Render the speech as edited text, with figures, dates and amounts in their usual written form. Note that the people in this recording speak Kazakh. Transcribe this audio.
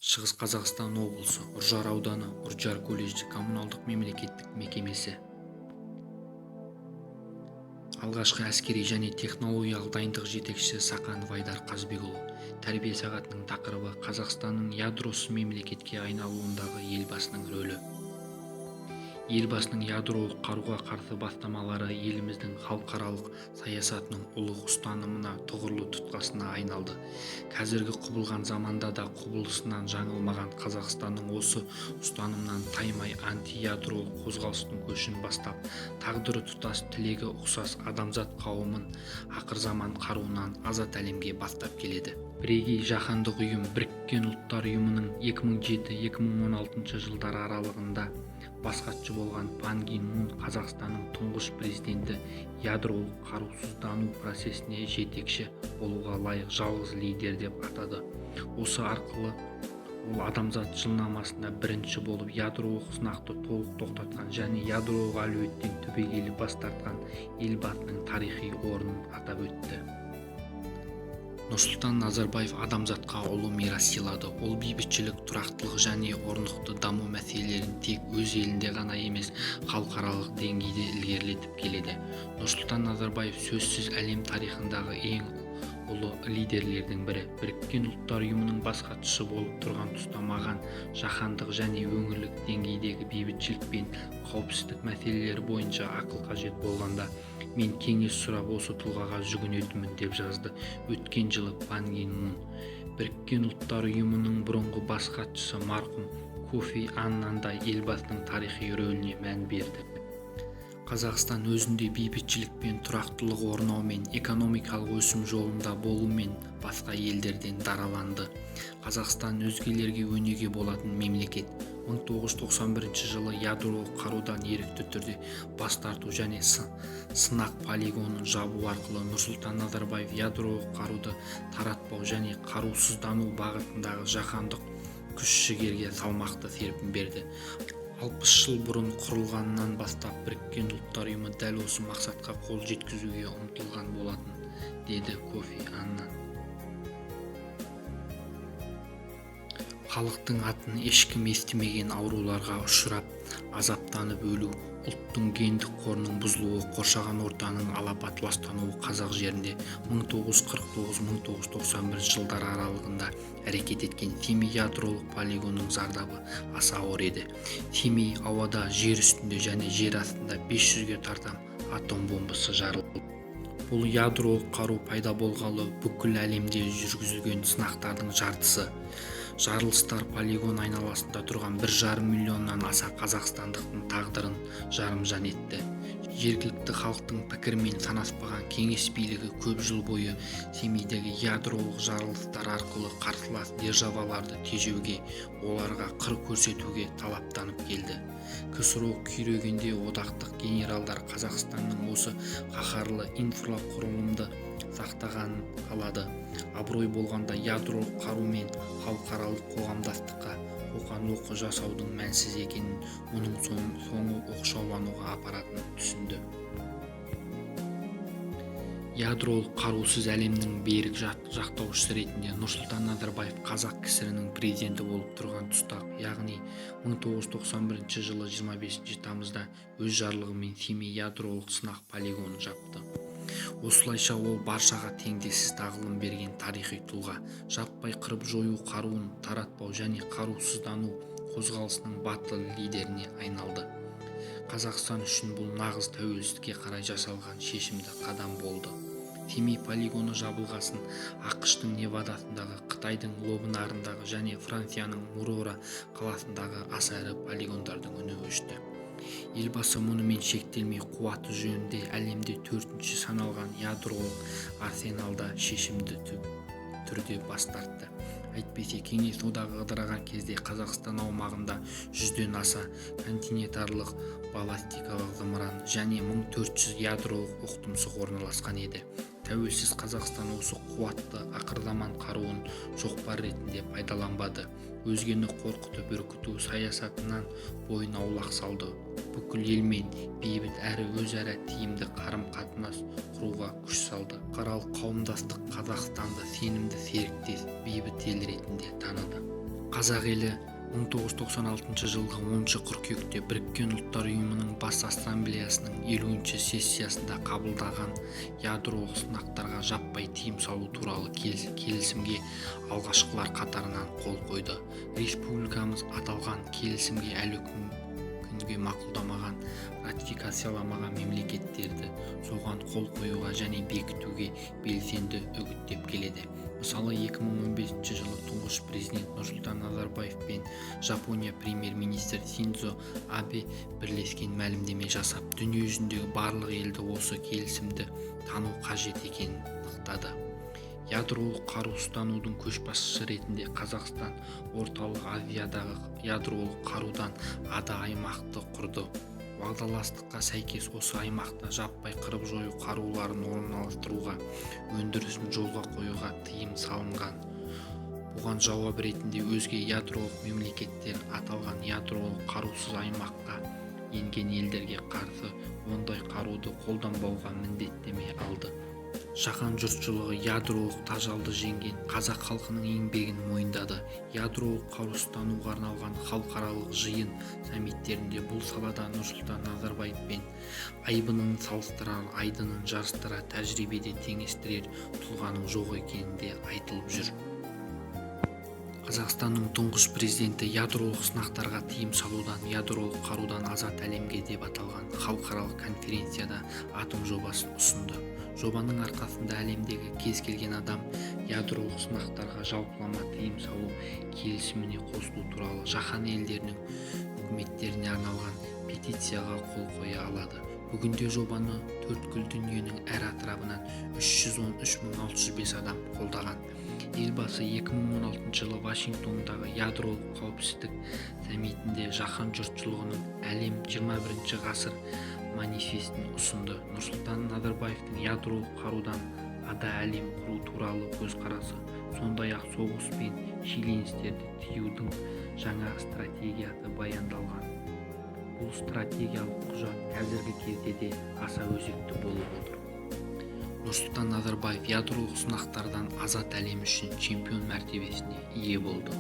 Шығыс Қазақстан облысы Үржар ауданы Үржар колледжі коммуналдық мемлекеттік мекемесі. Алғашқы әскери және технологиялық дайындық жетекшісі Сақанов Айдар Қазбекұлы. Тәрбие сағатының тақырыбы Қазақстанның ядросыз мемлекетке айналуындағы елбасының рөлі. Елбасының ядролық қаруға қарсы бастамалары еліміздің халықаралық саясатының ұлық ұстанымына, тұғырлы тұтқасына айналды. Қазіргі құбылған заманда да құбылысынан жаңылмаған Қазақстанның осы ұстанымнан таймай антиядролық қозғалыстың көшін бастап, тағдыры тұтас, тілегі ұқсас адамзат қауымын ақырзаман қаруынан азат әлемге бастап келеді. Бірегей жаһандық ұйым Біріккен ұлттар ұйымының 2007-2016 жылдар аралығында бас хатшы болған Пан Ги Мун Қазақстанның тұңғыш президенті ядролық қарусыздану процесіне жетекші болуға лайық жалғыз лидер деп атады. Осы арқылы ол адамзат жылнамасында бірінші болып ядролық сынақты толық тоқтатқан және ядролық әлеуеттен түбегейлі бас тартқан елбасының тарихи орнын атап өтті. Нұрсұлтан Назарбаев адамзатқа ұлы мирас сыйлады. Ол бейбітшілік, тұрақтылық және орнықты даму мәселелерін тек өз елінде ғана емес, халықаралық деңгейде ілгерілетіп келеді. Нұрсұлтан Назарбаев сөзсіз әлем тарихындағы ең ұлы лидерлердің бірі. Біріккен ұлттар ұйымының бас хатшысы болып тұрған тұста маған жаһандық және өңірлік деңгейдегі бейбітшілік пен қауіпсіздік мәселелері бойынша ақыл қажет болғанда мен кеңес сұрап осы тұлғаға жүгінетінмін деп жазды өткен жылы Пан Ги Мун. Біріккен ұлттар ұйымының бұрынғы бас хатшысы марқұм Кофи Аннан да елбасының тарихи рөліне мән берді. Қазақстан өзінде бейбітшілік пен тұрақтылық орнаумен, экономикалық өсім жолында болумен басқа елдерден дараланды. Қазақстан өзгелерге өнеге болатын мемлекет. 1991 жылы ядролық қарудан ерікті түрде бас тарту және сынақ полигонын жабу арқылы Нұрсұлтан Назарбаев ядролық қаруды таратпау және қарусыздану бағытындағы жаһандық күш-жігерге салмақты серпін берді. 60 жыл бұрын құрылғаннан бастап Біріккен ұлттар ұйымы дәл осы мақсатқа қол жеткізуге ұмтылған болатын, деді Кофи Аннан. Халықтың атын ешкім естімеген ауруларға ұшырап, азаптанып өлу, ұлттың гендік қорының бұзылуы, қоршаған ортаның алапат ластануы қазақ жерінде 1949-1991 жылдар аралығында әрекет еткен Семей ядролық полигонының зардабы аса ауыр еді. Семей ауада, жер үстінде және жер астында 500-ге тарта атом бомбасы жарылды. Бұл ядролық қару пайда болғалы бүкіл әлемде жүргізілген сынақтардың жартысы. Жарылыстар полигон айналасында тұрған 1,5 миллионнан аса қазақстандықтың тағдырын жарым-жан етті. Жергілікті халықтың пікірмен санаспаған кеңес билігі көп жыл бойы Семейдегі ядролық жарылыстар арқылы қарсылас державаларды тежеуге, оларға қыр көрсетуге талаптанып келді. КСРО күйрегенде одақтық генералдар Қазақстанның осы қаһарлы инфрақұрылымды сақтағанын қалады. Абырой болғанда ядролық қарумен халықаралық қоғамдастыққа қоқан-лоққы жасаудың мәнсіз екенін, оның соңы оқшаулануға апаратынын түсінді. Ядролық қарусыз әлемнің берік жақтаушысы ретінде Нұрсұлтан Назарбаев Қазақ КСР-ның президенті болып тұрған тұста, яғни 1991 жылы 25 тамызда өз жарлығымен Семей ядролық сынақ полигонын жапты. Осылайша ол баршаға теңдессіз тағылым берген тарихи тұлға, жаппай қырып жою қаруын таратпау және қарусыздану қозғалысының батыл лидеріне айналды. Қазақстан үшін бұл нағыз тәуелсіздікке қарай жасалған шешімді қадам болды. Семей полигоны жабылғасын ақш-тың Невадасындағы, Қытайдың Лобнарындағы және Францияның Мурора қаласындағы аса ірі полигондардың үні өшті. Елбасы мұнымен шектелмей қуаты жөнінде әлемде 4-ші саналған ядролық арсеналда шешімді түрде бас тартты. Әйтпесе кеңес одағы ыдыраған кезде Қазақстан аумағында 100-ден аса континентарлық баллистикалық зымыран және 1400 ядролық оқтұмсық орналасқан еді. Тәуелсіз Қазақстан осы қуатты ақырзаман қаруын шоқпар ретінде пайдаланбады. Өзгені қорқытып үркіту саясатынан бойын аулақ салды. Бүкіл елмен бейбіт әрі өзара тиімді қарым-қатынас құруға күш салды. Халықаралық қауымдастық Қазақстанды сенімді серіктес, бейбіт ел ретінде таныды. Қазақ елі 1996 жылғы 10 қыркүйекте Біріккен ұлттар ұйымының бас ассамблеясының 50-ші сессиясында қабылдаған ядролық сынақтарға жаппай тыйым салу туралы келісімге алғашқылар қатарынан қол қойды. Республикамыз аталған келісімге әлі күнге мақұлдамаған, ратификацияламаған мемлекеттерді соған қол қоюға және бекітуге белсенді үгіттеп келеді. Мысалы 2015 жылы тұңғыш президент Нұрсұлтан Назарбаев пен Жапония премьер-министрі Синдзо Абе бірлескен мәлімдеме жасап, дүниежүзіндегі барлық елді осы келісімді тану қажет екенін нықтады. Ядролық қару ұстанудың көшбасшысы ретінде Қазақстан орталық Азиядағы ядролық қарудан ада аймақты құрды. Уағдаластыққа сәйкес осы аймақта жаппай қырып жою қаруларын орналастыруға, өндірісін жолға қоюға тыйым салынған. Бұған жауап ретінде өзге ядролық мемлекеттер аталған ядролық қарусыз аймаққа енген елдерге қарсы ондай қаруды қолданбауға міндеттеме алды. Жаһан жұртшылығы ядролық тажалды жеңген қазақ халқының еңбегін мойындады. Ядролық қарусыздануға арналған халықаралық жиын саммиттерінде бұл салада Нұрсұлтан Назарбаев пен айбынын салыстырар, айдынын жарыстыра, тәжірибеде теңестірер тұлғаның жоқ екені де айтылып жүр. Қазақстанның тұңғыш президенті ядролық сынақтарға тыйым салудан, ядролық қарудан азат әлемге деп аталған халықаралық конференцияда атом жобасын ұсынды. Жобаның арқасында әлемдегі кез келген адам ядролық сынақтарға жалпылама тыйым салу келісіміне қосылу туралы жаһан елдерінің үкіметтеріне арналған петицияға қол қоя алады. Бүгінде жобаны төрткүл дүниенің әр атырабынан 313.605 адам қолдаған. Елбасы 2016 жылы Вашингтондағы ядролық қауіпсіздік саммитінде жаһан жұртшылығының әлем 21 ғасыр манифестін ұсынды. Нұрсұлтан Назарбаевтың ядролық қарудан ада әлем құру туралы көзқарасы, сондай-ақ соғыс пен шиеленістерді тыюдың жаңа стратегиясы баяндалған. Бұл стратегиялық құжат қазіргі кезде де аса өзекті болып отыр. Нұрсұлтан Назарбаев ядролық сынақтардан азат әлем үшін чемпион мәртебесіне ие болды.